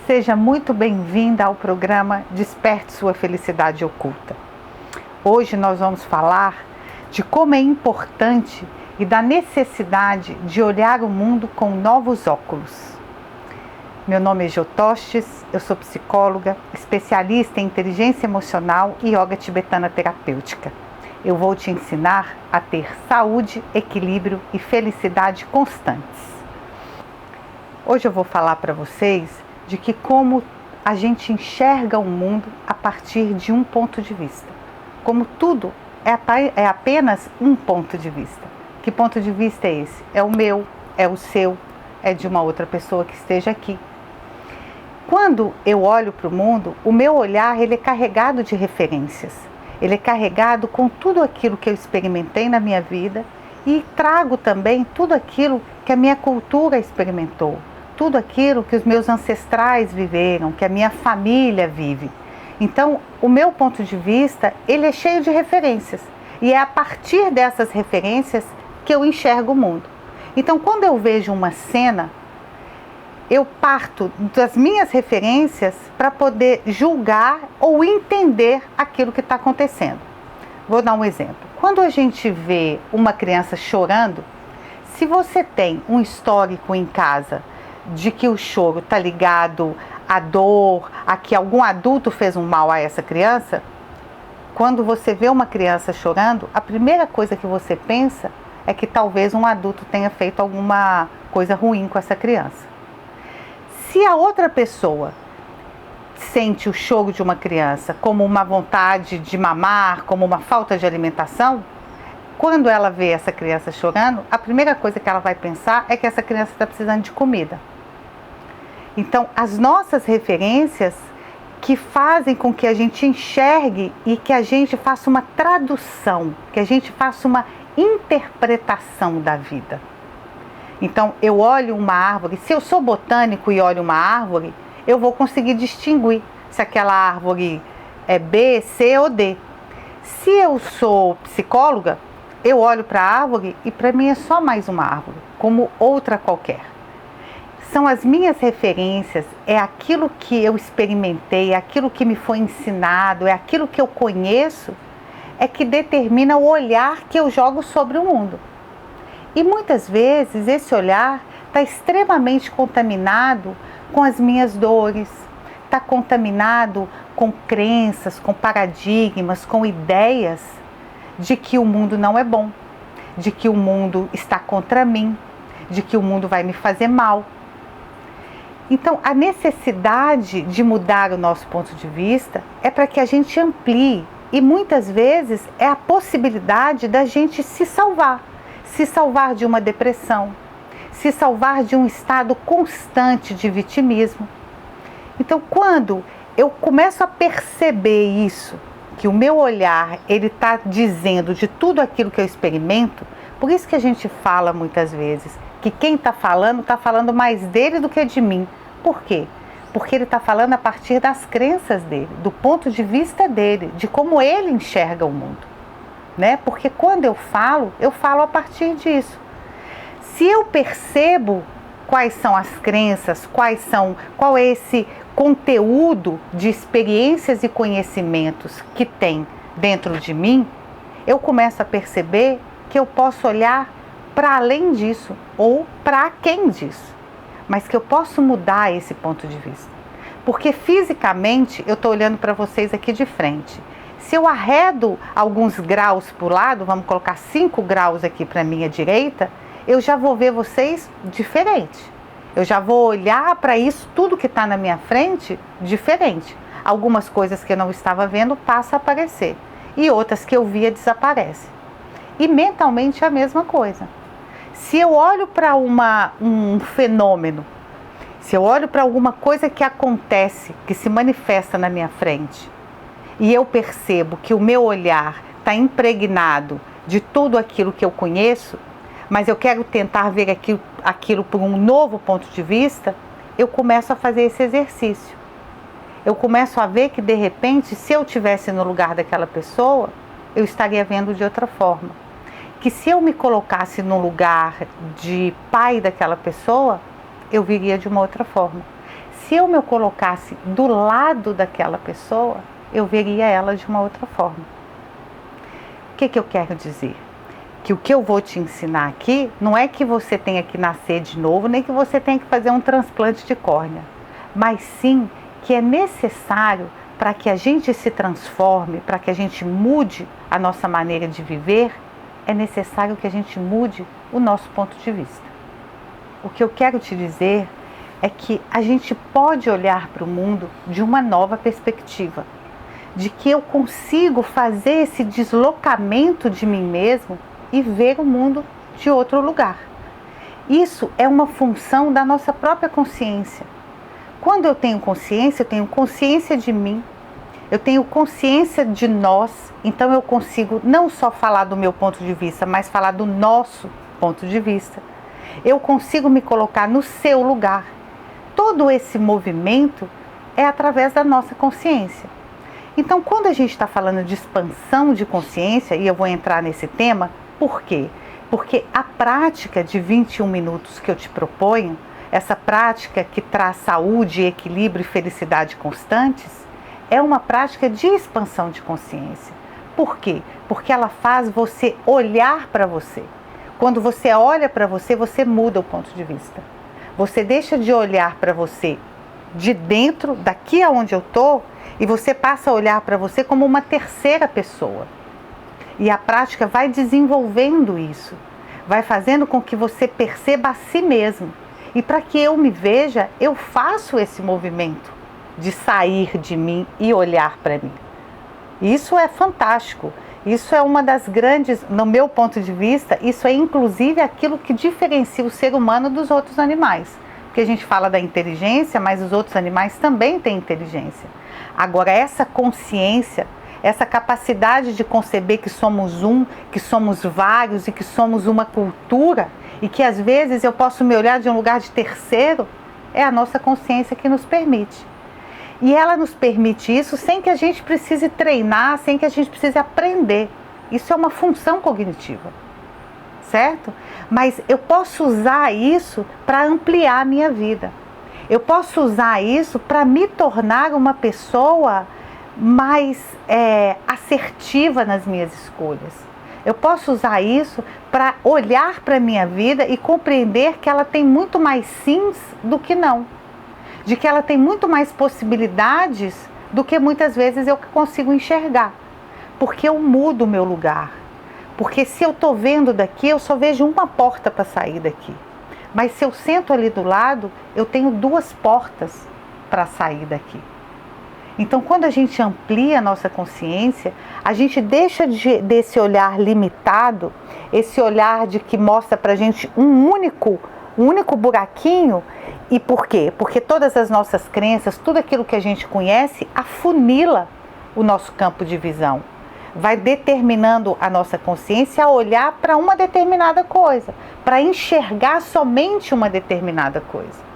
Seja muito bem-vinda ao programa Desperte Sua Felicidade Oculta. Hoje nós vamos falar de como é importante e da necessidade de olhar o mundo com novos óculos. Meu nome é Jô Tostes, eu sou psicóloga, especialista em inteligência emocional e yoga tibetana terapêutica. Eu vou te ensinar a ter saúde, equilíbrio e felicidade constantes. Hoje eu vou falar para vocês de que como a gente enxerga o mundo a partir de um ponto de vista. Como tudo é apenas um ponto de vista. Que ponto de vista é esse? É o meu, é o seu, é de uma outra pessoa que esteja aqui. Quando eu olho para o mundo, o meu olhar ele é carregado de referências. Ele é carregado com tudo aquilo que eu experimentei na minha vida e trago também tudo aquilo que a minha cultura experimentou, tudo aquilo que os meus ancestrais viveram, que a minha família vive. Então, o meu ponto de vista, ele é cheio de referências. E é a partir dessas referências que eu enxergo o mundo. Então, quando eu vejo uma cena, eu parto das minhas referências para poder julgar ou entender aquilo que está acontecendo. Vou dar um exemplo. Quando a gente vê uma criança chorando, se você tem um histórico em casa de que o choro está ligado à dor, a que algum adulto fez um mal a essa criança, quando você vê uma criança chorando, a primeira coisa que você pensa é que talvez um adulto tenha feito alguma coisa ruim com essa criança. Se a outra pessoa sente o choro de uma criança como uma vontade de mamar, como uma falta de alimentação, quando ela vê essa criança chorando, a primeira coisa que ela vai pensar é que essa criança está precisando de comida. Então, as nossas referências que fazem com que a gente enxergue e que a gente faça uma tradução, que a gente faça uma interpretação da vida. Então, eu olho uma árvore, se eu sou botânico e olho uma árvore, eu vou conseguir distinguir se aquela árvore é B, C ou D. Se eu sou psicóloga, eu olho para a árvore e para mim é só mais uma árvore, como outra qualquer. São as minhas referências, é aquilo que eu experimentei, é aquilo que me foi ensinado, é aquilo que eu conheço, é que determina o olhar que eu jogo sobre o mundo. E muitas vezes esse olhar está extremamente contaminado com as minhas dores, está contaminado com crenças, com paradigmas, com ideias de que o mundo não é bom, de que o mundo está contra mim, de que o mundo vai me fazer mal. Então, a necessidade de mudar o nosso ponto de vista é para que a gente amplie e muitas vezes é a possibilidade da gente se salvar de uma depressão, se salvar de um estado constante de vitimismo. Então, quando eu começo a perceber isso, que o meu olhar ele está dizendo de tudo aquilo que eu experimento, por isso que a gente fala muitas vezes que quem está falando mais dele do que de mim. Por quê? Porque ele está falando a partir das crenças dele, do ponto de vista dele, de como ele enxerga o mundo. Né? Porque quando eu falo a partir disso. Se eu percebo quais são as crenças, qual é esse conteúdo de experiências e conhecimentos que tem dentro de mim, eu começo a perceber que eu posso olhar para além disso ou para quem disso, mas que eu posso mudar esse ponto de vista. Porque fisicamente eu estou olhando para vocês aqui de frente. Se eu arredo alguns graus para o lado, vamos colocar 5 graus aqui para a minha direita, eu já vou ver vocês diferente. Eu já vou olhar para isso, tudo que está na minha frente, diferente. Algumas coisas que eu não estava vendo passam a aparecer. E outras que eu via desaparecem. E mentalmente é a mesma coisa. Se eu olho para um fenômeno, se eu olho para alguma coisa que acontece, que se manifesta na minha frente, e eu percebo que o meu olhar está impregnado de tudo aquilo que eu conheço, mas eu quero tentar ver aquilo por um novo ponto de vista, eu começo a fazer esse exercício. Eu começo a ver que, de repente, se eu estivesse no lugar daquela pessoa, eu estaria vendo de outra forma. Que se eu me colocasse no lugar de pai daquela pessoa, eu viria de uma outra forma. Se se eu me colocasse do lado daquela pessoa, eu veria ela de uma outra forma. O que eu quero dizer? Que o que eu vou te ensinar aqui não é que você tenha que nascer de novo, nem que você tenha que fazer um transplante de córnea, mas sim que é necessário para que a gente se transforme, para que a gente mude a nossa maneira de viver, é necessário que a gente mude o nosso ponto de vista. O que eu quero te dizer é que a gente pode olhar para o mundo de uma nova perspectiva, de que eu consigo fazer esse deslocamento de mim mesmo e ver o mundo de outro lugar. Isso é uma função da nossa própria consciência. Quando eu tenho consciência de mim, eu tenho consciência de nós, então eu consigo não só falar do meu ponto de vista, mas falar do nosso ponto de vista. Eu consigo me colocar no seu lugar. Todo esse movimento é através da nossa consciência. Então, quando a gente está falando de expansão de consciência, e eu vou entrar nesse tema, por quê? Porque a prática de 21 minutos que eu te proponho, essa prática que traz saúde, equilíbrio e felicidade constantes, é uma prática de expansão de consciência. Por quê? Porque ela faz você olhar para você. Quando você olha para você, você muda o ponto de vista. Você deixa de olhar para você de dentro, daqui aonde eu estou, e você passa a olhar para você como uma terceira pessoa. E a prática vai desenvolvendo isso, vai fazendo com que você perceba a si mesmo. E para que eu me veja, eu faço esse movimento de sair de mim e olhar para mim. Isso é fantástico. Isso é uma das grandes, no meu ponto de vista, isso é inclusive aquilo que diferencia o ser humano dos outros animais. Porque a gente fala da inteligência, mas os outros animais também têm inteligência. Agora, essa consciência, essa capacidade de conceber que somos um, que somos vários e que somos uma cultura, e que às vezes eu posso me olhar de um lugar de terceiro, é a nossa consciência que nos permite. E ela nos permite isso sem que a gente precise treinar, sem que a gente precise aprender. Isso é uma função cognitiva, certo? Mas eu posso usar isso para ampliar a minha vida. Eu posso usar isso para me tornar uma pessoa mais assertiva nas minhas escolhas. Eu posso usar isso para olhar para a minha vida e compreender que ela tem muito mais sims do que não. De que ela tem muito mais possibilidades do que muitas vezes eu consigo enxergar. Porque eu mudo o meu lugar. Porque se eu estou vendo daqui, eu só vejo uma porta para sair daqui. Mas se eu sento ali do lado, eu tenho duas portas para sair daqui. Então, quando a gente amplia a nossa consciência, a gente deixa desse olhar limitado, esse olhar de que mostra para a gente um único buraquinho. E por quê? Porque todas as nossas crenças, tudo aquilo que a gente conhece, afunila o nosso campo de visão. Vai determinando a nossa consciência a olhar para uma determinada coisa, para enxergar somente uma determinada coisa.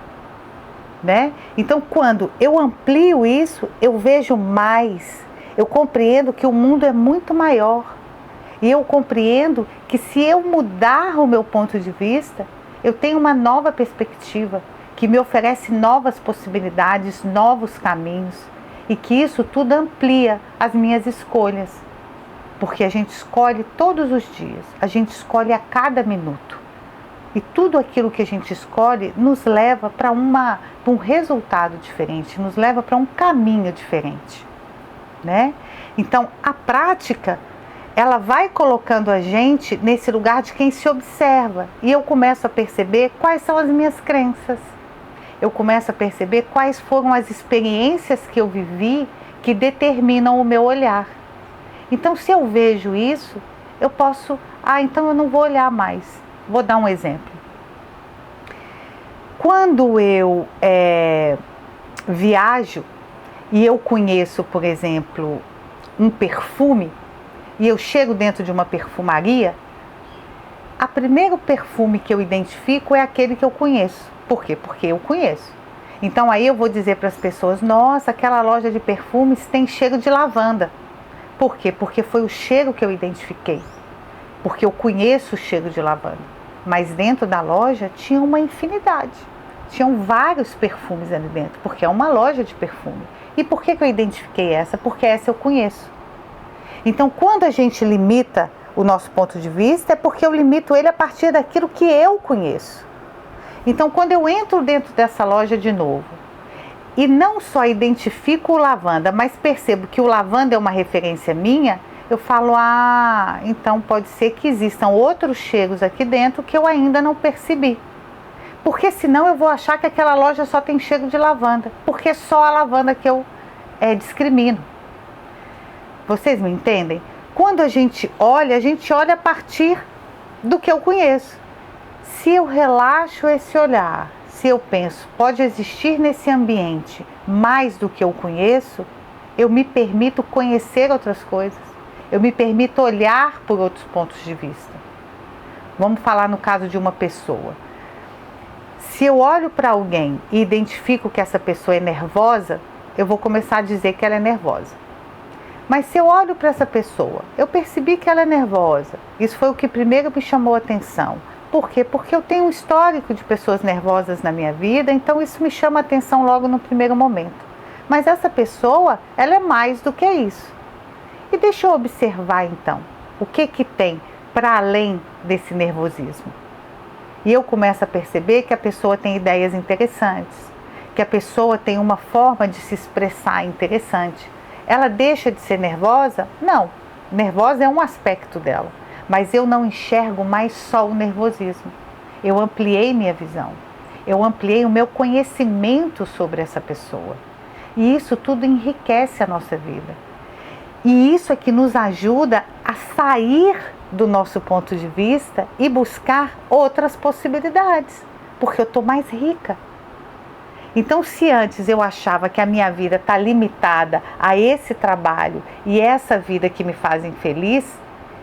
Né? Então, quando eu amplio isso, eu vejo mais, eu compreendo que o mundo é muito maior. E eu compreendo que se eu mudar o meu ponto de vista, eu tenho uma nova perspectiva, que me oferece novas possibilidades, novos caminhos, e que isso tudo amplia as minhas escolhas. Porque a gente escolhe todos os dias, a gente escolhe a cada minuto. E tudo aquilo que a gente escolhe nos leva para um resultado diferente, nos leva para um caminho diferente, né? Então, a prática, ela vai colocando a gente nesse lugar de quem se observa. E eu começo a perceber quais são as minhas crenças. Eu começo a perceber quais foram as experiências que eu vivi que determinam o meu olhar. Então, se eu vejo isso, eu posso... então eu não vou olhar mais. Vou dar um exemplo. Quando eu viajo e eu conheço, por exemplo, um perfume, e eu chego dentro de uma perfumaria, o primeiro perfume que eu identifico é aquele que eu conheço. Por quê? Porque eu conheço. Então aí eu vou dizer para as pessoas, nossa, aquela loja de perfumes tem cheiro de lavanda. Por quê? Porque foi o cheiro que eu identifiquei. Porque eu conheço o cheiro de lavanda. Mas dentro da loja tinha uma infinidade tinham vários perfumes ali dentro, porque é uma loja de perfume. E por que eu identifiquei essa? Porque essa eu conheço. Então, quando a gente limita o nosso ponto de vista, é porque eu limito ele a partir daquilo que eu conheço. Então, quando eu entro dentro dessa loja de novo, e não só identifico o lavanda, mas percebo que o lavanda é uma referência minha, eu falo, então pode ser que existam outros cheiros aqui dentro que eu ainda não percebi. Porque senão eu vou achar que aquela loja só tem cheiro de lavanda, porque é só a lavanda que eu discrimino. Vocês me entendem? Quando a gente olha a partir do que eu conheço. Se eu relaxo esse olhar, se eu penso, pode existir nesse ambiente mais do que eu conheço, eu me permito conhecer outras coisas, eu me permito olhar por outros pontos de vista. Vamos falar no caso de uma pessoa. Se eu olho para alguém e identifico que essa pessoa é nervosa, eu vou começar a dizer que ela é nervosa. Mas se eu olho para essa pessoa, eu percebi que ela é nervosa. Isso foi o que primeiro me chamou a atenção. Por quê? Porque eu tenho um histórico de pessoas nervosas na minha vida, então isso me chama a atenção logo no primeiro momento. Mas essa pessoa, ela é mais do que isso. E deixa eu observar então, o que tem para além desse nervosismo. E eu começo a perceber que a pessoa tem ideias interessantes, que a pessoa tem uma forma de se expressar interessante. Ela deixa de ser nervosa? Não, nervosa é um aspecto dela, mas eu não enxergo mais só o nervosismo. Eu ampliei minha visão, eu ampliei o meu conhecimento sobre essa pessoa. E isso tudo enriquece a nossa vida. E isso é que nos ajuda a sair do nosso ponto de vista e buscar outras possibilidades, porque eu estou mais rica. Então, se antes eu achava que a minha vida está limitada a esse trabalho e essa vida que me faz infeliz,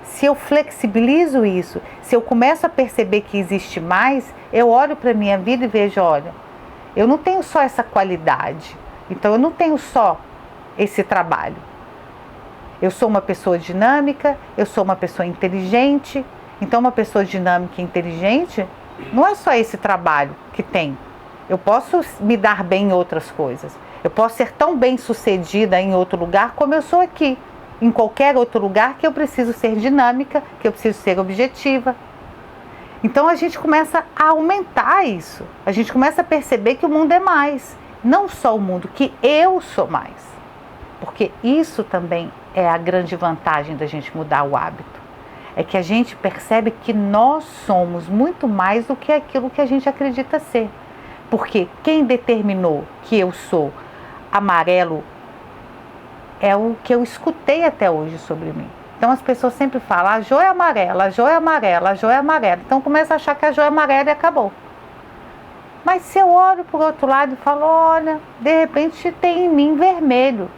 se eu flexibilizo isso, se eu começo a perceber que existe mais, eu olho para a minha vida e vejo, olha, eu não tenho só essa qualidade, então eu não tenho só esse trabalho. Eu sou uma pessoa dinâmica, eu sou uma pessoa inteligente, então uma pessoa dinâmica e inteligente não é só esse trabalho que tem. Eu posso me dar bem em outras coisas. Eu posso ser tão bem sucedida em outro lugar como eu sou aqui. Em qualquer outro lugar que eu preciso ser dinâmica, que eu preciso ser objetiva. Então a gente começa a aumentar isso. A gente começa a perceber que o mundo é mais. Não só o mundo, que eu sou mais. Porque isso também é a grande vantagem da gente mudar o hábito. É que a gente percebe que nós somos muito mais do que aquilo que a gente acredita ser. Porque quem determinou que eu sou amarelo é o que eu escutei até hoje sobre mim. Então as pessoas sempre falam, a Jo é amarela, a Jo é amarela, a Jo é amarela. Então começa a achar que a Jo é amarela e acabou. Mas se eu olho para o outro lado e falo, olha, de repente tem em mim vermelho.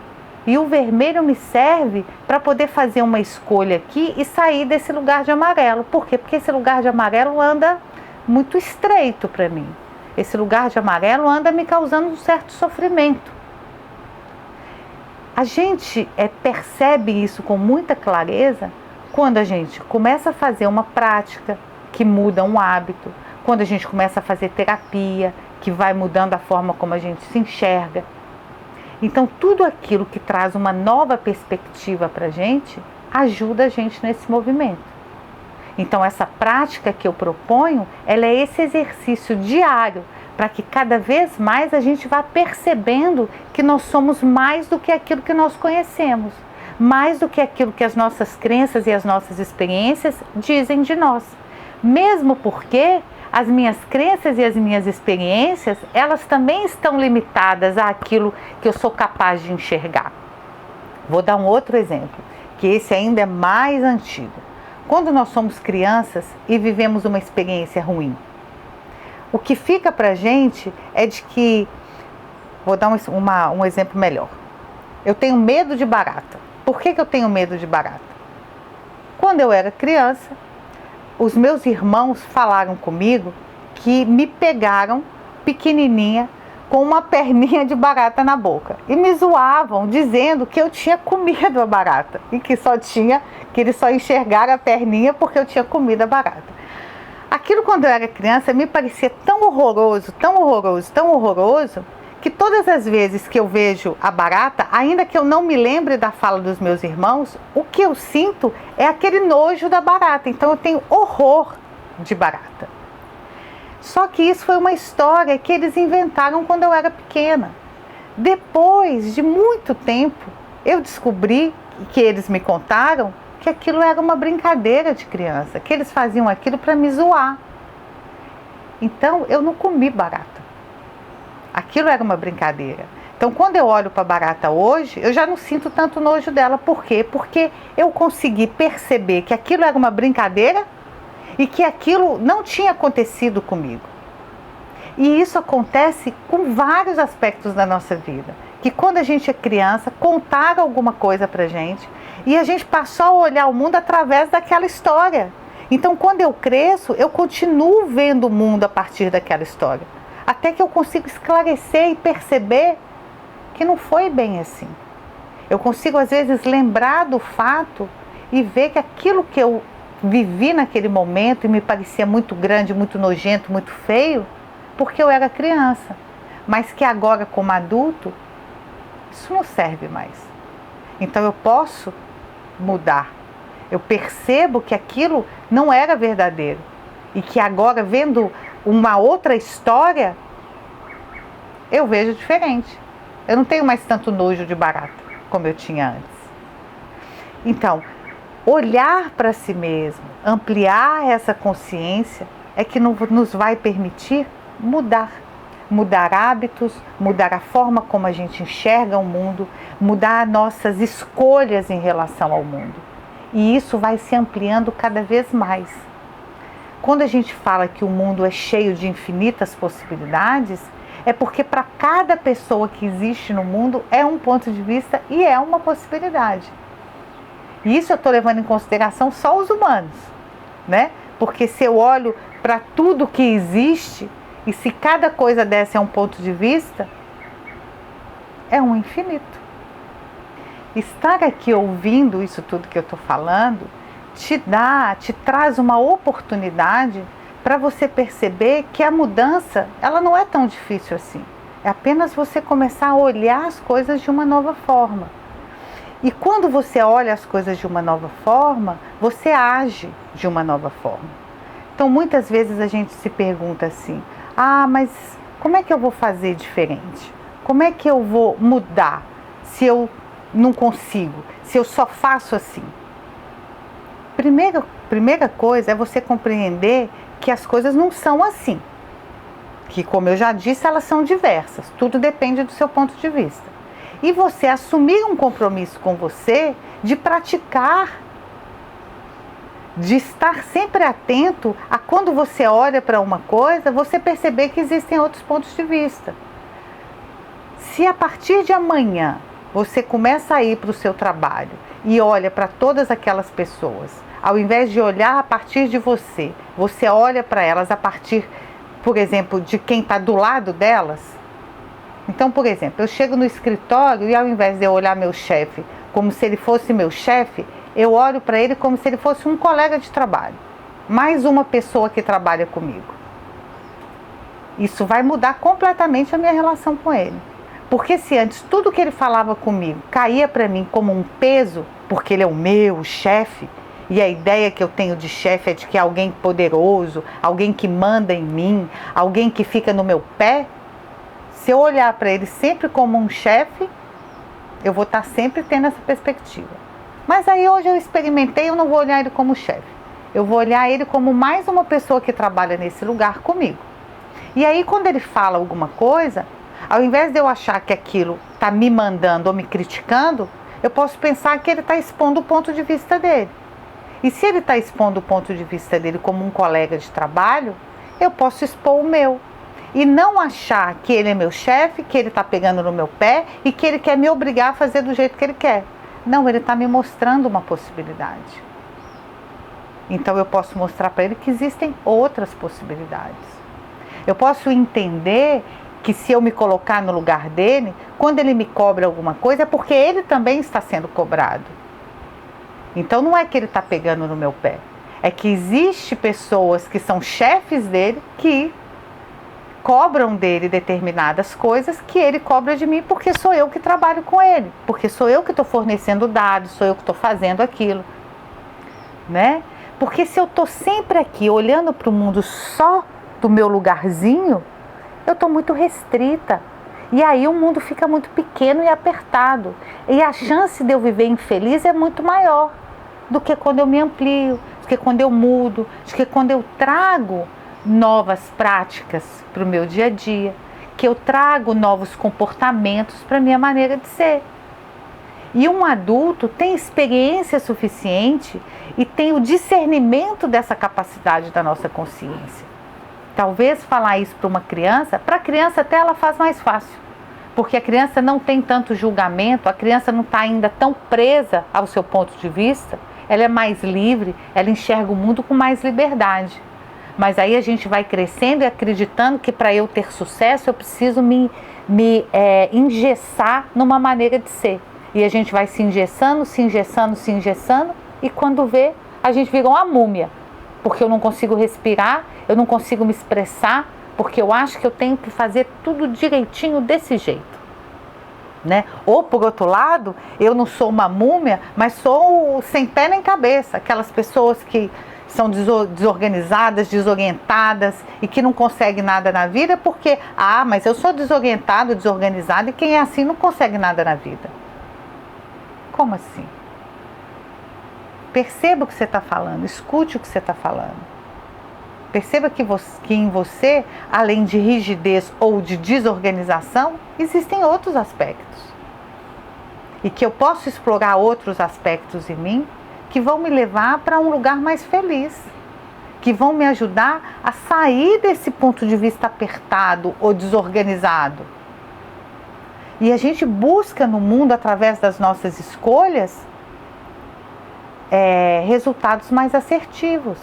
E o vermelho me serve para poder fazer uma escolha aqui e sair desse lugar de amarelo. Por quê? Porque esse lugar de amarelo anda muito estreito para mim. Esse lugar de amarelo anda me causando um certo sofrimento. A gente percebe isso com muita clareza quando a gente começa a fazer uma prática que muda um hábito, quando a gente começa a fazer terapia, que vai mudando a forma como a gente se enxerga. Então, tudo aquilo que traz uma nova perspectiva para a gente, ajuda a gente nesse movimento. Então, essa prática que eu proponho, ela é esse exercício diário, para que cada vez mais a gente vá percebendo que nós somos mais do que aquilo que nós conhecemos, mais do que aquilo que as nossas crenças e as nossas experiências dizem de nós. Mesmo porque as minhas crenças e as minhas experiências, elas também estão limitadas àquilo que eu sou capaz de enxergar. Vou dar um outro exemplo, que esse ainda é mais antigo. Quando nós somos crianças e vivemos uma experiência ruim, o que fica pra gente é de que, vou dar um exemplo melhor. Eu tenho medo de barata. Por que eu tenho medo de barata? Quando eu era criança, os meus irmãos falaram comigo que me pegaram pequenininha com uma perninha de barata na boca e me zoavam dizendo que eu tinha comido a barata e que eles só enxergaram a perninha porque eu tinha comido a barata. Aquilo, quando eu era criança, me parecia tão horroroso, tão horroroso, tão horroroso, que todas as vezes que eu vejo a barata, ainda que eu não me lembre da fala dos meus irmãos, o que eu sinto é aquele nojo da barata. Então eu tenho horror de barata. Só que isso foi uma história que eles inventaram quando eu era pequena. Depois de muito tempo, eu descobri, que eles me contaram, que aquilo era uma brincadeira de criança, que eles faziam aquilo para me zoar. Então eu não comi barata. Aquilo era uma brincadeira. Então, quando eu olho para a barata hoje, eu já não sinto tanto nojo dela. Por quê? Porque eu consegui perceber que aquilo era uma brincadeira e que aquilo não tinha acontecido comigo. E isso acontece com vários aspectos da nossa vida. Que quando a gente é criança, contaram alguma coisa para a gente e a gente passou a olhar o mundo através daquela história. Então, quando eu cresço, eu continuo vendo o mundo a partir daquela história. Até que eu consigo esclarecer e perceber que não foi bem assim. Eu consigo, às vezes, lembrar do fato e ver que aquilo que eu vivi naquele momento e me parecia muito grande, muito nojento, muito feio, porque eu era criança. Mas que agora, como adulto, isso não serve mais. Então eu posso mudar. Eu percebo que aquilo não era verdadeiro. E que agora, vendo uma outra história, eu vejo diferente. Eu não tenho mais tanto nojo de barata como eu tinha antes. Então, olhar para si mesmo, ampliar essa consciência é que nos vai permitir mudar. Mudar hábitos, mudar a forma como a gente enxerga o mundo, mudar nossas escolhas em relação ao mundo. E isso vai se ampliando cada vez mais. Quando a gente fala que o mundo é cheio de infinitas possibilidades, é porque para cada pessoa que existe no mundo é um ponto de vista e é uma possibilidade. E isso eu estou levando em consideração só os humanos, né? Porque se eu olho para tudo que existe, e se cada coisa dessa é um ponto de vista, é um infinito. Estar aqui ouvindo isso tudo que eu estou falando, te traz uma oportunidade para você perceber que a mudança, ela não é tão difícil assim. É apenas você começar a olhar as coisas de uma nova forma. E quando você olha as coisas de uma nova forma, você age de uma nova forma. Então, muitas vezes a gente se pergunta assim: ah, mas como é que eu vou fazer diferente? Como é que eu vou mudar se não consigo, se eu só faço assim? Primeira coisa é você compreender que as coisas não são assim. Que, como eu já disse, elas são diversas. Tudo depende do seu ponto de vista. E você assumir um compromisso com você de praticar, de estar sempre atento a quando você olha para uma coisa, você perceber que existem outros pontos de vista. Se a partir de amanhã você começa a ir para o seu trabalho e olha para todas aquelas pessoas, ao invés de olhar a partir de você, você olha para elas a partir, por exemplo, de quem está do lado delas. Então, por exemplo, eu chego no escritório e ao invés de eu olhar meu chefe como se ele fosse meu chefe, eu olho para ele como se ele fosse um colega de trabalho, mais uma pessoa que trabalha comigo. Isso vai mudar completamente a minha relação com ele. Porque se antes tudo que ele falava comigo caía para mim como um peso, porque ele é o meu chefe, e a ideia que eu tenho de chefe é de que é alguém poderoso, alguém que manda em mim, alguém que fica no meu pé, se eu olhar para ele sempre como um chefe, eu vou estar sempre tendo essa perspectiva. Mas aí hoje eu experimentei, eu não vou olhar ele como chefe. Eu vou olhar ele como mais uma pessoa que trabalha nesse lugar comigo. E aí quando ele fala alguma coisa, ao invés de eu achar que aquilo está me mandando ou me criticando, eu posso pensar que ele está expondo o ponto de vista dele. E se ele está expondo o ponto de vista dele como um colega de trabalho, eu posso expor o meu. E não achar que ele é meu chefe, que ele está pegando no meu pé e que ele quer me obrigar a fazer do jeito que ele quer. Não, ele está me mostrando uma possibilidade. Então eu posso mostrar para ele que existem outras possibilidades. Eu posso entender que se eu me colocar no lugar dele, quando ele me cobra alguma coisa, é porque ele também está sendo cobrado. Então não é que ele está pegando no meu pé, é que existe pessoas que são chefes dele que cobram dele determinadas coisas que ele cobra de mim porque sou eu que trabalho com ele, porque sou eu que estou fornecendo dados, sou eu que estou fazendo aquilo, né? Porque se eu estou sempre aqui olhando para o mundo só do meu lugarzinho, eu estou muito restrita. E aí o mundo fica muito pequeno e apertado. E a chance de eu viver infeliz é muito maior do que quando eu me amplio, do que quando eu mudo, do que quando eu trago novas práticas para o meu dia a dia, que eu trago novos comportamentos para a minha maneira de ser. E um adulto tem experiência suficiente e tem o discernimento dessa capacidade da nossa consciência. Talvez falar isso para a criança até ela faz mais fácil, porque a criança não tem tanto julgamento, a criança não está ainda tão presa ao seu ponto de vista, ela é mais livre, ela enxerga o mundo com mais liberdade. Mas aí a gente vai crescendo e acreditando que para eu ter sucesso eu preciso me engessar numa maneira de ser. E a gente vai se engessando, e quando vê, a gente vira uma múmia. Porque eu não consigo respirar, eu não consigo me expressar, porque eu acho que eu tenho que fazer tudo direitinho desse jeito, né? Ou, por outro lado, eu não sou uma múmia, mas sou sem pé nem cabeça. Aquelas pessoas que são desorganizadas, desorientadas e que não conseguem nada na vida porque, mas eu sou desorientado, desorganizado e quem é assim não consegue nada na vida. Como assim? Perceba o que você está falando, escute o que você está falando. Perceba que em você, além de rigidez ou de desorganização, existem outros aspectos. E que eu posso explorar outros aspectos em mim que vão me levar para um lugar mais feliz. Que vão me ajudar a sair desse ponto de vista apertado ou desorganizado. E a gente busca no mundo, através das nossas escolhas, resultados mais assertivos.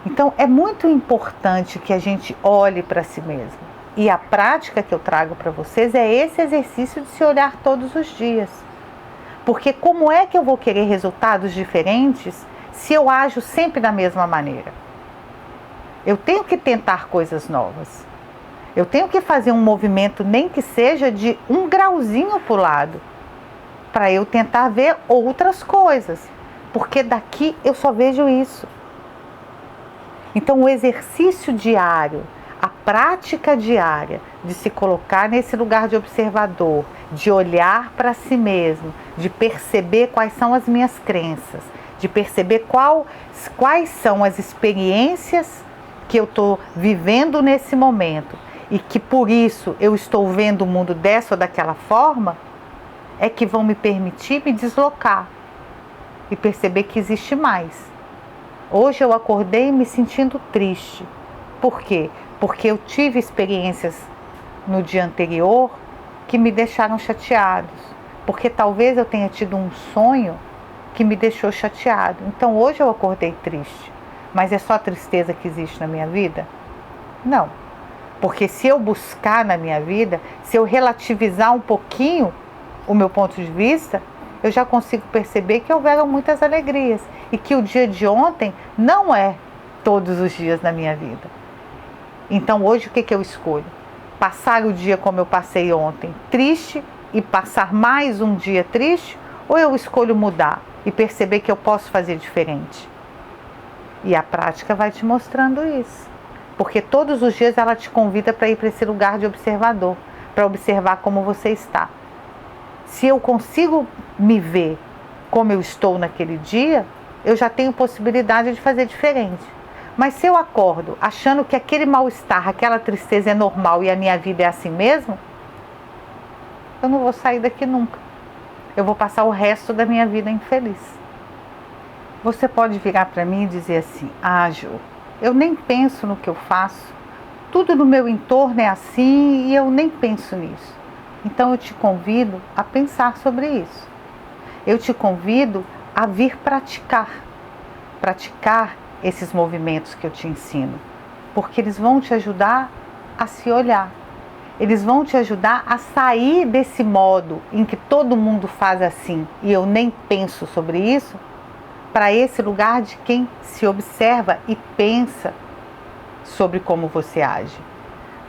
Então é muito importante que a gente olhe para si mesmo. E a prática que eu trago para vocês é esse exercício de se olhar todos os dias. Porque como é que eu vou querer resultados diferentes se eu ajo sempre da mesma maneira? Eu tenho que tentar coisas novas. Eu tenho que fazer um movimento, nem que seja de 1 grauzinho para o lado, para eu tentar ver outras coisas, porque daqui eu só vejo isso. Então o exercício diário, a prática diária de se colocar nesse lugar de observador, de olhar para si mesmo, de perceber quais são as minhas crenças, de perceber quais são as experiências que eu estou vivendo nesse momento e que por isso eu estou vendo o mundo dessa ou daquela forma, é que vão me permitir me deslocar e perceber que existe mais. Hoje eu acordei me sentindo triste. Por quê? Porque eu tive experiências no dia anterior que me deixaram chateados. Porque talvez eu tenha tido um sonho que me deixou chateado. Então hoje eu acordei triste. Mas é só tristeza que existe na minha vida? Não. Porque se eu buscar na minha vida, se eu relativizar um pouquinho o meu ponto de vista, eu já consigo perceber que houveram muitas alegrias e que o dia de ontem não é todos os dias na minha vida. Então hoje o que eu escolho? Passar o dia como eu passei ontem, triste, e passar mais um dia triste? Ou eu escolho mudar e perceber que eu posso fazer diferente? E a prática vai te mostrando isso. Porque todos os dias ela te convida para ir para esse lugar de observador, para observar como você está. Se eu consigo me ver como eu estou naquele dia, eu já tenho possibilidade de fazer diferente. Mas se eu acordo achando que aquele mal-estar, aquela tristeza é normal e a minha vida é assim mesmo, eu não vou sair daqui nunca. Eu vou passar o resto da minha vida infeliz. Você pode virar para mim e dizer assim: Jo, eu nem penso no que eu faço, tudo no meu entorno é assim e eu nem penso nisso. Então eu te convido a pensar sobre isso. Eu te convido a vir praticar esses movimentos que eu te ensino, porque eles vão te ajudar a se olhar. Eles vão te ajudar a sair desse modo em que todo mundo faz assim e eu nem penso sobre isso, para esse lugar de quem se observa e pensa sobre como você age.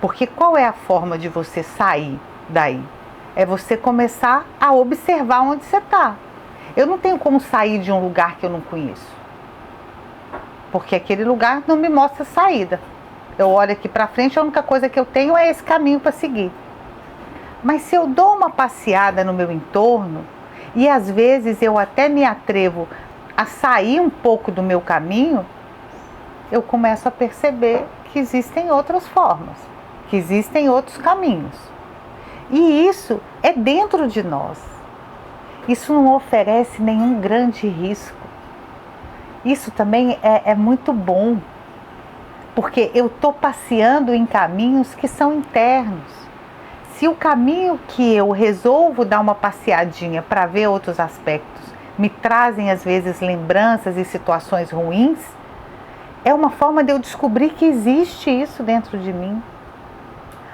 Porque qual é a forma de você sair daí? É você começar a observar onde você está. Eu não tenho como sair de um lugar que eu não conheço, porque aquele lugar não me mostra saída. Eu olho aqui para frente, a única coisa que eu tenho é esse caminho para seguir. Mas se eu dou uma passeada no meu entorno, e às vezes eu até me atrevo a sair um pouco do meu caminho, eu começo a perceber que existem outras formas, que existem outros caminhos. E isso é dentro de nós. Isso não oferece nenhum grande risco. Isso também é muito bom, porque eu estou passeando em caminhos que são internos. Se o caminho que eu resolvo dar uma passeadinha para ver outros aspectos me trazem às vezes lembranças e situações ruins, é uma forma de eu descobrir que existe isso dentro de mim.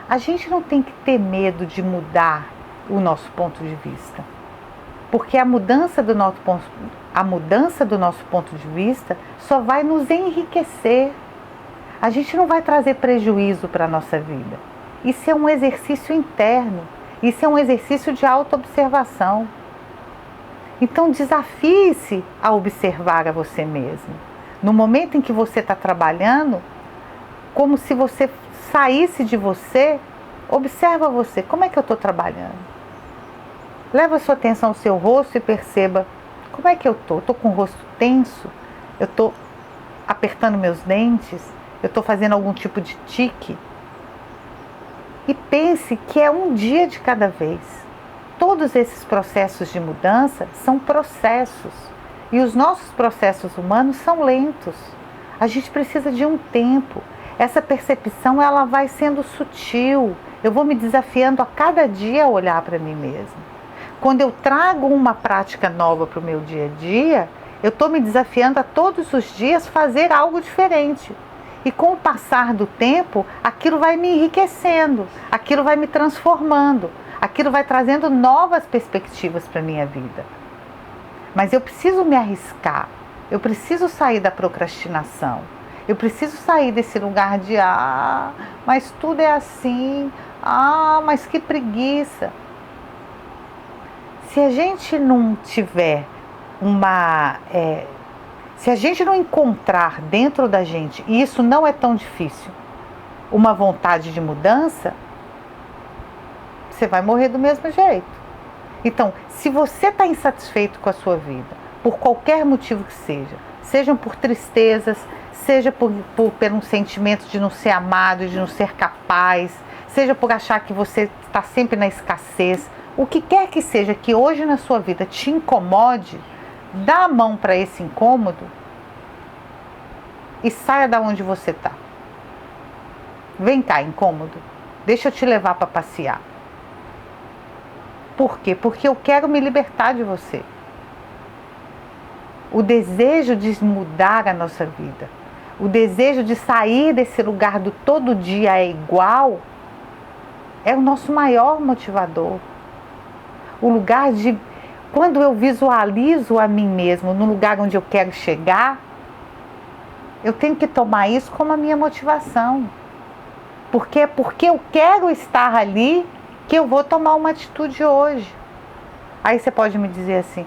A gente não tem que ter medo de mudar o nosso ponto de vista, porque a mudança do nosso ponto de vista só vai nos enriquecer. A gente não vai trazer prejuízo para a nossa vida. Isso é um exercício interno, isso é um exercício de autoobservação. Então desafie-se a observar a você mesmo. No momento em que você está trabalhando, como se você saísse de você, observa você, como é que eu estou trabalhando? Leva a sua atenção ao seu rosto e perceba, como é que eu estou? Estou com o rosto tenso? Eu estou apertando meus dentes? Eu estou fazendo algum tipo de tique? E pense que é um dia de cada vez. Todos esses processos de mudança são processos. E os nossos processos humanos são lentos. A gente precisa de um tempo. Essa percepção ela vai sendo sutil. Eu vou me desafiando a cada dia a olhar para mim mesma. Quando eu trago uma prática nova para o meu dia a dia, eu estou me desafiando a todos os dias fazer algo diferente. E com o passar do tempo, aquilo vai me enriquecendo, aquilo vai me transformando, aquilo vai trazendo novas perspectivas para a minha vida. Mas eu preciso me arriscar, eu preciso sair da procrastinação, eu preciso sair desse lugar de mas tudo é assim, mas que preguiça. Se a gente não tiver se a gente não encontrar dentro da gente, e isso não é tão difícil, uma vontade de mudança, você vai morrer do mesmo jeito. Então, se você está insatisfeito com a sua vida, por qualquer motivo que seja, sejam por tristezas, seja por um sentimento de não ser amado, de não ser capaz, seja por achar que você está sempre na escassez, o que quer que seja que hoje na sua vida te incomode, dá a mão para esse incômodo e saia da onde você está. Vem cá, incômodo, deixa eu te levar para passear. Por quê? Porque eu quero me libertar de você. O desejo de mudar a nossa vida, o desejo de sair desse lugar do todo dia é igual, é o nosso maior motivador. O lugar de, quando eu visualizo a mim mesmo no lugar onde eu quero chegar, eu tenho que tomar isso como a minha motivação. Porque é porque eu quero estar ali que eu vou tomar uma atitude hoje. Aí você pode me dizer assim,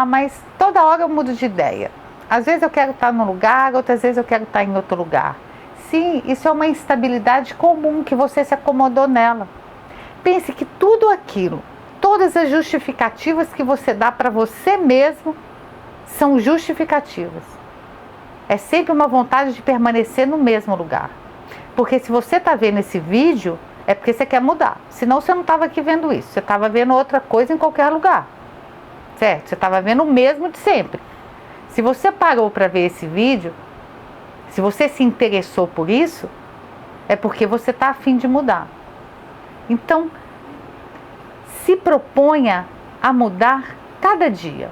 mas toda hora eu mudo de ideia. Às vezes eu quero estar num lugar, outras vezes eu quero estar em outro lugar. Sim, isso é uma instabilidade comum que você se acomodou nela. Pense que tudo aquilo, todas as justificativas que você dá para você mesmo são justificativas. É sempre uma vontade de permanecer no mesmo lugar. Porque se você está vendo esse vídeo, é porque você quer mudar. Senão você não estava aqui vendo isso. Você estava vendo outra coisa em qualquer lugar. Certo? Você estava vendo o mesmo de sempre. Se você parou para ver esse vídeo, se você se interessou por isso, é porque você está a fim de mudar. Então, se proponha a mudar cada dia.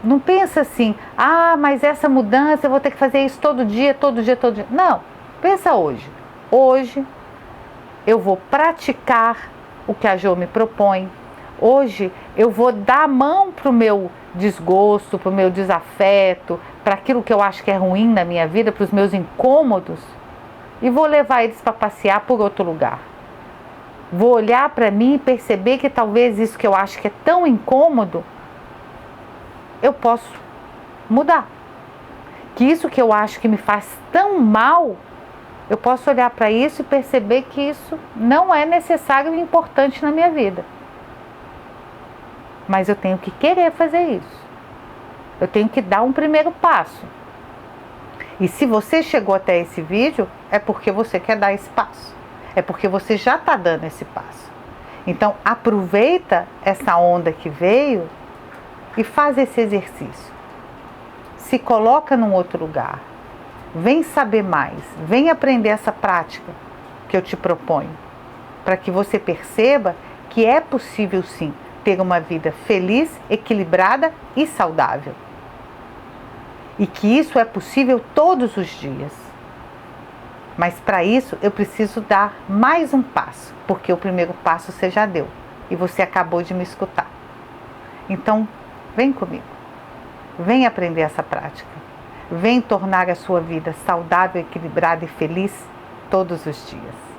Não pensa assim, mas essa mudança eu vou ter que fazer isso todo dia, todo dia, todo dia. Não, pensa hoje. Hoje eu vou praticar o que a Jo me propõe. Hoje eu vou dar a mão para o meu desgosto, para o meu desafeto, para aquilo que eu acho que é ruim na minha vida, para os meus incômodos, e vou levar eles para passear por outro lugar. Vou olhar para mim e perceber que talvez isso que eu acho que é tão incômodo, eu posso mudar. Que isso que eu acho que me faz tão mal, eu posso olhar para isso e perceber que isso não é necessário e importante na minha vida. Mas eu tenho que querer fazer isso. Eu tenho que dar um primeiro passo. E se você chegou até esse vídeo, é porque você quer dar esse passo. É porque você já está dando esse passo. Então, aproveita essa onda que veio e faz esse exercício. Se coloca num outro lugar. Vem saber mais. Vem aprender essa prática que eu te proponho. Para que você perceba que é possível sim ter uma vida feliz, equilibrada e saudável. E que isso é possível todos os dias. Mas para isso eu preciso dar mais um passo, porque o primeiro passo você já deu e você acabou de me escutar. Então, vem comigo. Vem aprender essa prática. Vem tornar a sua vida saudável, equilibrada e feliz todos os dias.